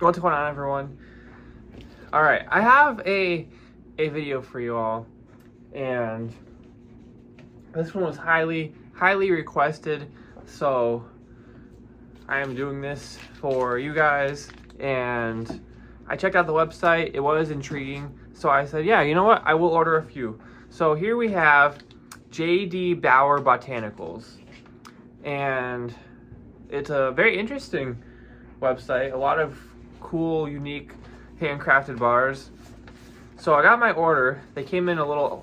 What's going on, everyone? All right, I have a video for you all, and this one was highly requested, so I am doing this for you guys. And I checked out the website; it was intriguing, so I said, yeah, you know what? I will order a few. So here we have J.D. Bauer Botanicals, and it's a very interesting website. A lot of cool, unique, handcrafted bars. So I got my order. They came in a little,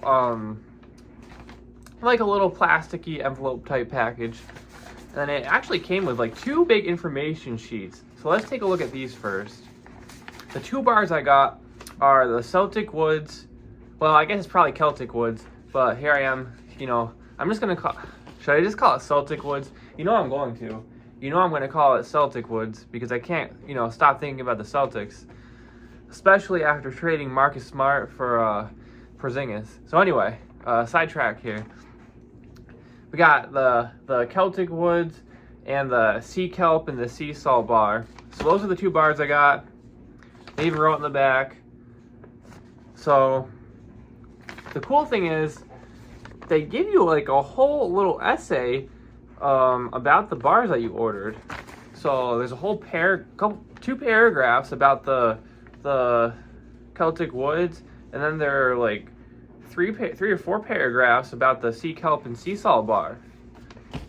like a little plasticky envelope type package. And then it actually came with like 2 big information sheets. So let's take a look at these first. The 2 bars I got are the Celtic Woods. Well, I guess it's probably Celtic Woods, but here I am, you know, I'm just gonna call, should I just call it Celtic Woods? You know I'm going to. You know I'm going to call it Celtic Woods because I can't, you know, stop thinking about the Celtics, especially after trading Marcus Smart for Porzingis. So anyway, sidetrack here. We got the Celtic Woods and the Sea Kelp and the Sea Salt bar. So those are the 2 bars I got. They even wrote in the back. So the cool thing is they give you like a whole little essay about the bars that you ordered. So there's a whole 2 paragraphs about the Celtic Woods, and then there are like 3 or 4 paragraphs about the Sea Kelp and Sea Salt bar.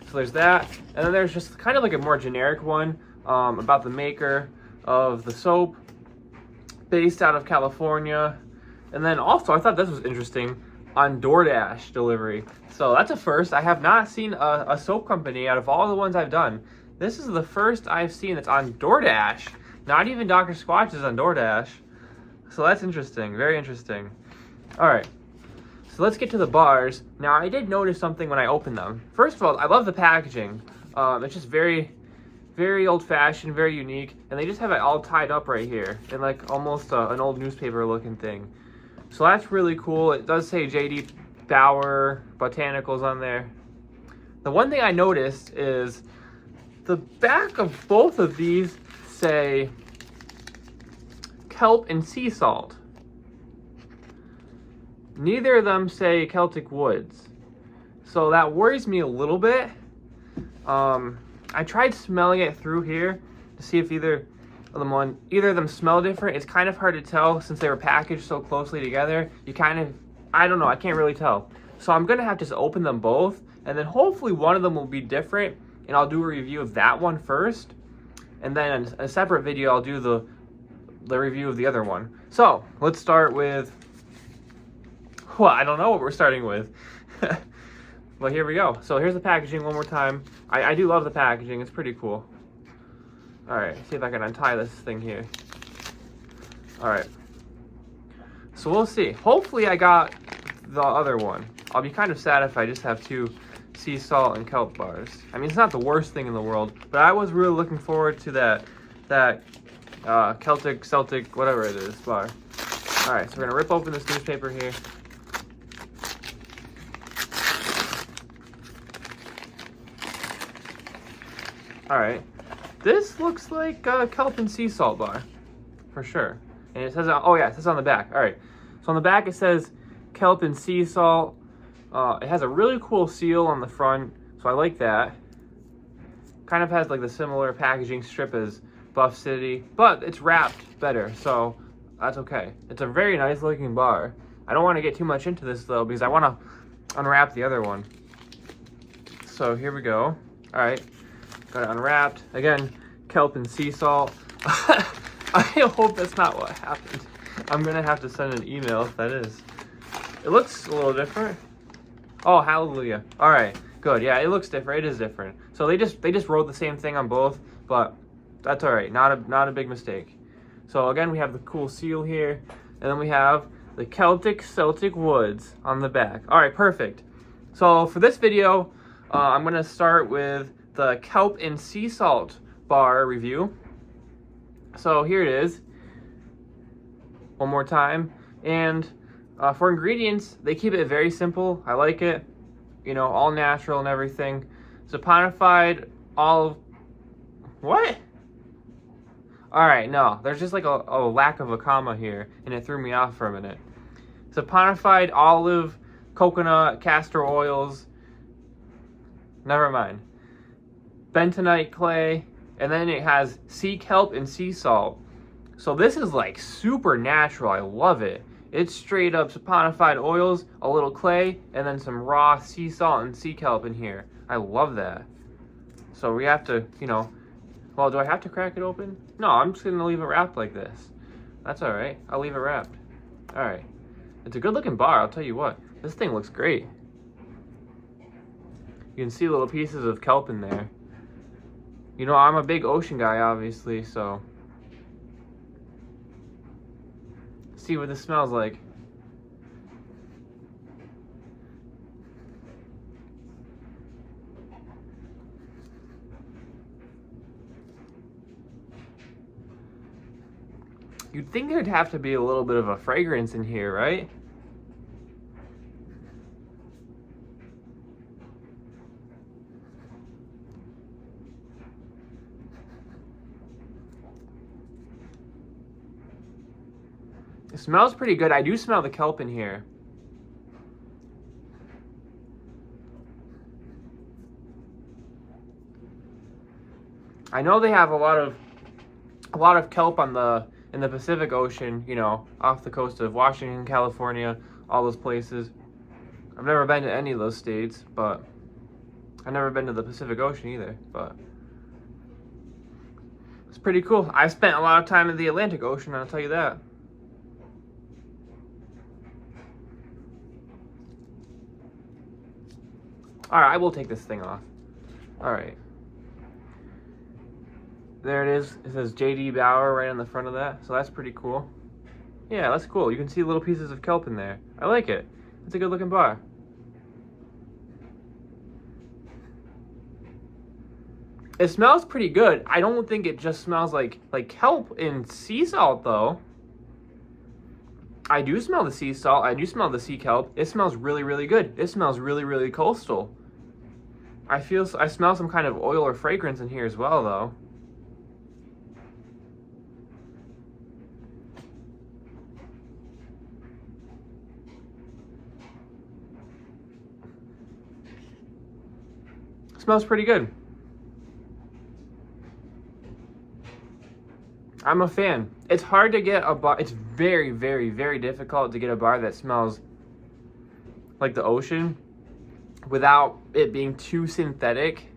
So there's that, and then there's just kind of like a more generic one about the maker of the soap, based out of California. And then also, I thought this was interesting, on DoorDash delivery. So that's a first. I have not seen a soap company out of all the ones I've done. This is the first I've seen that's on DoorDash. Not even Dr. Squatch is on DoorDash. So that's interesting, very interesting. All right, so let's get to the bars. Now, I did notice something when I opened them. First of all, I love the packaging. It's just very old-fashioned, very unique, and they just have it all tied up right here in like almost an old newspaper-looking thing. So that's really cool. It does say J.D. Bauer Botanicals on there. The one thing I noticed is the back of both of these say Kelp and Sea Salt. Neither of them say Celtic Woods. So that worries me a little bit. I tried smelling it through here to see if either of them smell different. It's kind of hard to tell since they were packaged so closely together. I don't know, I can't really tell. So I'm gonna have to just open them both, and then hopefully one of them will be different, and I'll do a review of that one first, and then in a separate video I'll do the review of the other one. So let's start with, well, I don't know what we're starting with. But here we go. So here's the packaging one more time. I do love the packaging, it's pretty cool. All right, see if I can untie this thing here. All right, so we'll see. Hopefully I got the other one. I'll be kind of sad if I just have 2 sea salt and kelp bars. I mean, it's not the worst thing in the world, but I was really looking forward to that Celtic, whatever it is, bar. All right, so we're gonna rip open this newspaper here. All right. This looks like a Kelp and Sea Salt bar, for sure. And it says, oh yeah, it says on the back. All right, so on the back it says Kelp and Sea Salt. It has a really cool seal on the front, so I like that. Kind of has like the similar packaging strip as Buff City, but it's wrapped better, so that's okay. It's a very nice looking bar. I don't want to get too much into this though, because I want to unwrap the other one. So here we go. All right. Got it unwrapped. Again, Kelp and Sea Salt. I hope that's not what happened. I'm gonna have to send an email if that is. It looks a little different. Oh, hallelujah. All right, good. Yeah, it looks different. It is different. So they just wrote the same thing on both, but that's all right. Not a big mistake. So again, we have the cool seal here, and then we have the Celtic Woods on the back. All right, perfect. So for this video, I'm gonna start with the Kelp and Sea Salt bar review. So here it is, one more time. And for ingredients, they keep it very simple. I like it, you know, all natural and everything. Saponified olive, what? Alright, no. There's just like a lack of a comma here, and it threw me off for a minute. Saponified olive, coconut, castor oils. Never mind. Bentonite clay. And then it has sea kelp and sea salt. So this is like super natural. I love it. It's straight up saponified oils, a little clay, and then some raw sea salt and sea kelp in here. I love that. So we have to, you know, well, do I have to crack it open? No, I'm just going to leave it wrapped like this. That's all right. I'll leave it wrapped. All right. It's a good looking bar, I'll tell you what. This thing looks great. You can see little pieces of kelp in there. You know, I'm a big ocean guy, obviously, so. See what this smells like. You'd think there'd have to be a little bit of a fragrance in here, right? It smells pretty good. I do smell the kelp in here. I know they have a lot of kelp on in the Pacific Ocean, you know, off the coast of Washington, California, all those places. I've never been to any of those states, but I've never been to the Pacific Ocean either, but it's pretty cool. I've spent a lot of time in the Atlantic Ocean, I'll tell you that. Alright, I will take this thing off. Alright. There it is. It says JD Bauer right on the front of that. So that's pretty cool. Yeah, that's cool. You can see little pieces of kelp in there. I like it. It's a good looking bar. It smells pretty good. I don't think it just smells like kelp and sea salt though. I do smell the sea salt. I do smell the sea kelp. It smells really, really good. It smells really, really coastal. I smell some kind of oil or fragrance in here as well though. Smells pretty good. I'm a fan. It's hard to get a bar. It's very, very, very difficult to get a bar that smells like the ocean without it being too synthetic.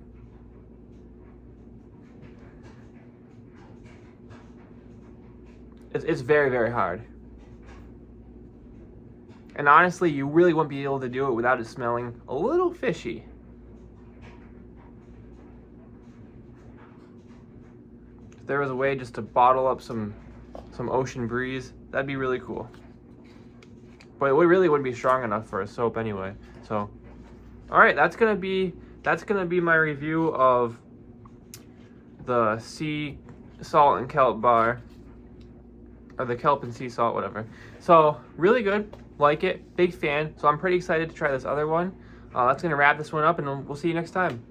It's very, very hard. And honestly, you really won't be able to do it without it smelling a little fishy. If there was a way just to bottle up some ocean breeze, that'd be really cool. But it really wouldn't be strong enough for a soap anyway. So, all right, that's gonna be my review of the sea salt and kelp bar, or the kelp and sea salt, whatever. So really good, like it, big fan. So I'm pretty excited to try this other one. That's gonna wrap this one up, and we'll see you next time.